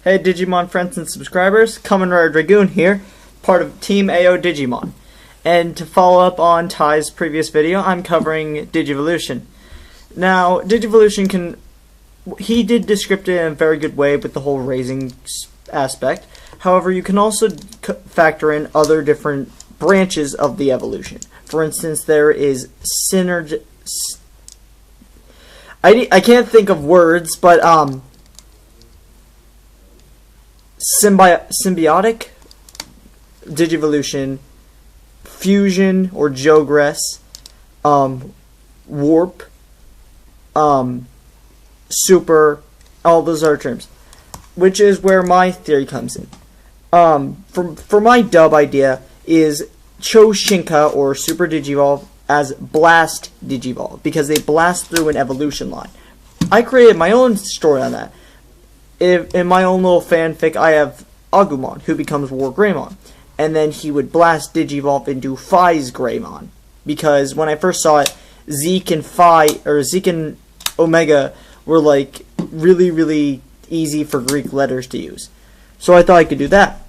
Hey Digimon friends and subscribers, KamenRiderDragoon here, part of Team AODigimon. And to follow up on Ty's previous video, I'm covering Digivolution. Now, Digivolution he did descript it in a very good way with the whole raising aspect. However, you can also factor in other different branches of the evolution. For instance, there is synergy. I can't think of words, but symbiotic, Digivolution, fusion or Jogress, warp, super, all those are terms, which is where my theory comes in. For my dub idea is Shinka or Super Digivolve as Blast Digivolve, because they blast through an evolution line. I created my own story on that. In my own little fanfic, I have Agumon, who becomes War Greymon, and then he would blast Digivolve into Phi's Greymon, because when I first saw it, Zeke and Phi, or Zeke and Omega, were like really easy for Greek letters to use. So I thought I could do that.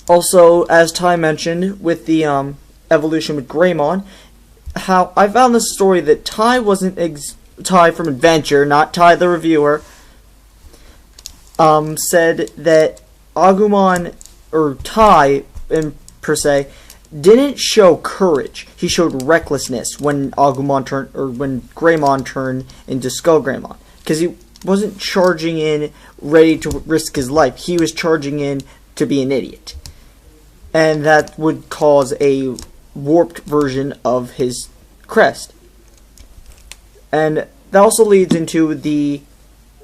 Also, as Ty mentioned, with the evolution with Greymon, how I found this story that Ty wasn't Ty from Adventure, not Ty the reviewer, said that Agumon, or Ty per se, didn't show courage. He showed recklessness when Agumon turned, or when Greymon turned into Skull Greymon, because he wasn't charging in ready to risk his life. He was charging in to be an idiot, and that would cause a warped version of his crest. And that also leads into the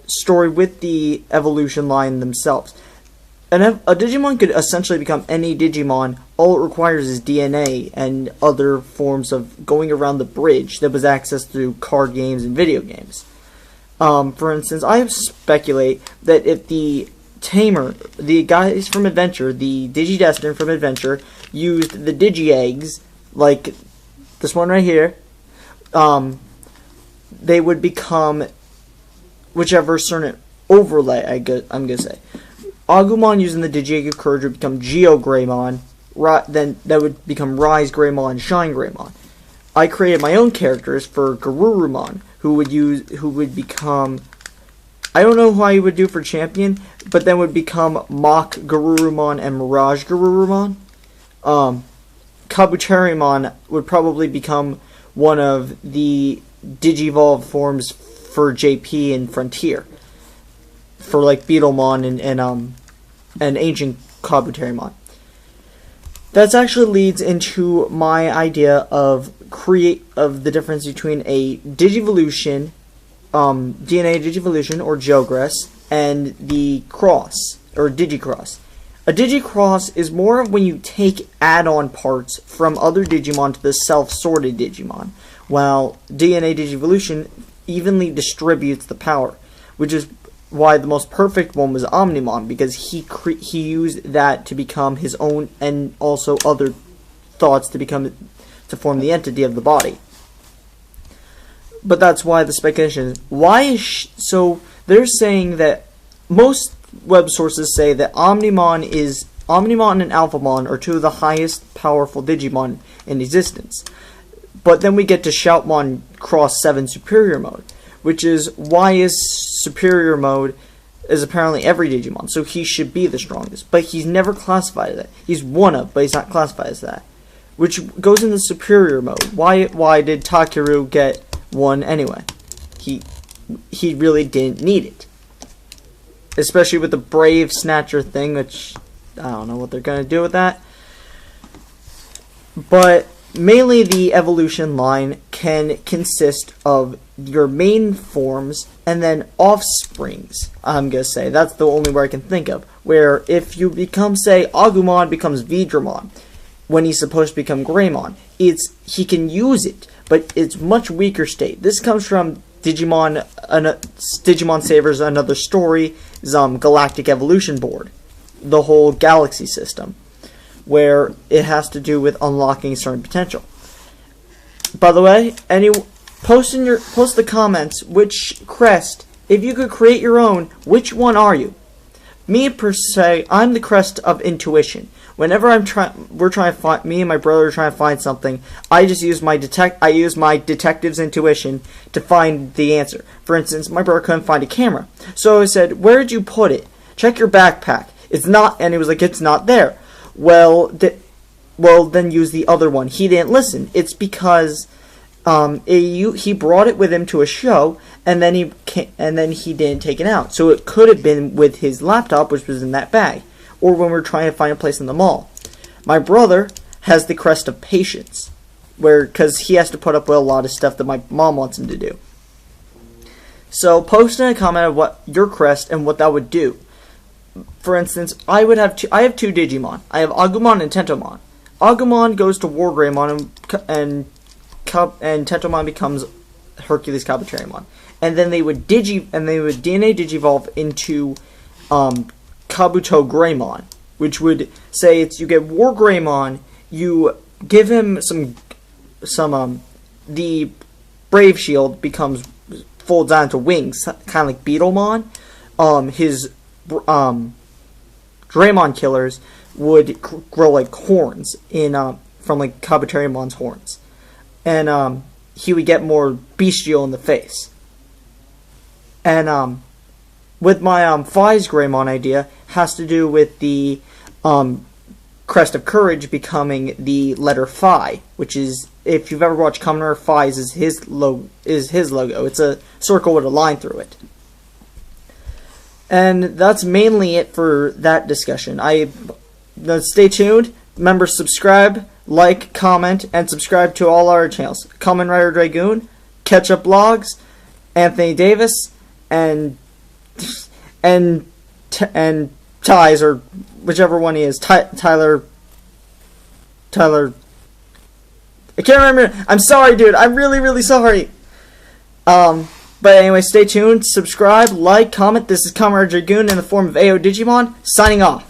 story with the evolution line themselves. A Digimon could essentially become any Digimon. All it requires is DNA and other forms of going around the bridge that was accessed through card games and video games. For instance, I speculate that if the Tamer, the guys from Adventure, the Digidestined from Adventure, used the Digi-Eggs, like this one right here, they would become whichever certain overlay I'm gonna say. Agumon using the Digi-Egg of Courage would become Geo Greymon, then that would become Rise Greymon and Shine Greymon. I created my own characters for Garurumon, who would become, I don't know how you would do for Champion, but then would become Mach Garurumon and Mirage Garurumon. Kabuterimon would probably become one of the Digivolve forms for JP and Frontier, for like Beetlemon and Ancient Kabuterimon. That actually leads into my idea of the difference between a Digivolution, DNA Digivolution or Jogress, and the cross or Digicross. A Digicross is more of when you take add-on parts from other Digimon to the self-sorted Digimon, while DNA Digivolution evenly distributes the power, which is why the most perfect one was Omnimon, because he used that to become his own, and also other thoughts to form the entity of the body. But that's why the speculation is, so they're saying that most web sources say that Omnimon and Alphamon are two of the highest powerful Digimon in existence. But then we get to Shoutmon Cross 7 Superior Mode, which is why his Superior Mode is apparently every Digimon, so he should be the strongest. But he's never classified as that. He's one of, but he's not classified as that. Which goes into Superior Mode. Why did Takeru get one anyway? He really didn't need it. Especially with the Brave Snatcher thing, which I don't know what they're going to do with that. But mainly the evolution line can consist of your main forms and then offsprings, I'm going to say. That's the only way I can think of. Where if you become, say, Agumon becomes Vidramon when he's supposed to become Greymon, he can use it, but it's much weaker state. This comes from Digimon Savers Another Story's Galactic Evolution Board, the whole galaxy system, where it has to do with unlocking certain potential. By the way, post the comments which crest, if you could create your own, which one are you? Me per se, I'm the crest of intuition. Whenever we're trying to find, me and my brother are trying to find something, I just use my detective's intuition to find the answer. For instance, my brother couldn't find a camera, so I said, "Where did you put it? Check your backpack. It's not," and he was like, "It's not there." Well, then use the other one. He didn't listen. It's because he brought it with him to a show, and then he didn't take it out. So it could have been with his laptop, which was in that bag, or when we're trying to find a place in the mall. My brother has the crest of patience, because he has to put up with a lot of stuff that my mom wants him to do. So post in a comment of what your crest and what that would do. For instance, I have two Digimon. I have Agumon and Tentomon. Agumon goes to War Greymon and Tentomon becomes Hercules Kabuterimon. And then they would DNA Digivolve into Kabuto Greymon, which would say you get War Greymon, you give him the Brave Shield folds on into wings, kind of like Beetlemon. His Draymon killers would grow like horns from like Kabuterimon's horns, and he would get more bestial in the face. And with my Fies Greymon idea, has to do with the Crest of Courage becoming the letter Phi, which is, if you've ever watched Kamen Rider, Phi's is his logo. It's a circle with a line through it. And that's mainly it for that discussion. Stay tuned. Remember, subscribe, like, comment, and subscribe to all our channels. KamenRiderDragoon, Catch Up Blogs, Anthony Davis, and Ties, or whichever one he is. Tyler. I can't remember. I'm sorry, dude. I'm really, really sorry. But anyway, stay tuned, subscribe, like, comment. This is KamenRiderDragoon in the form of AODigimon, signing off.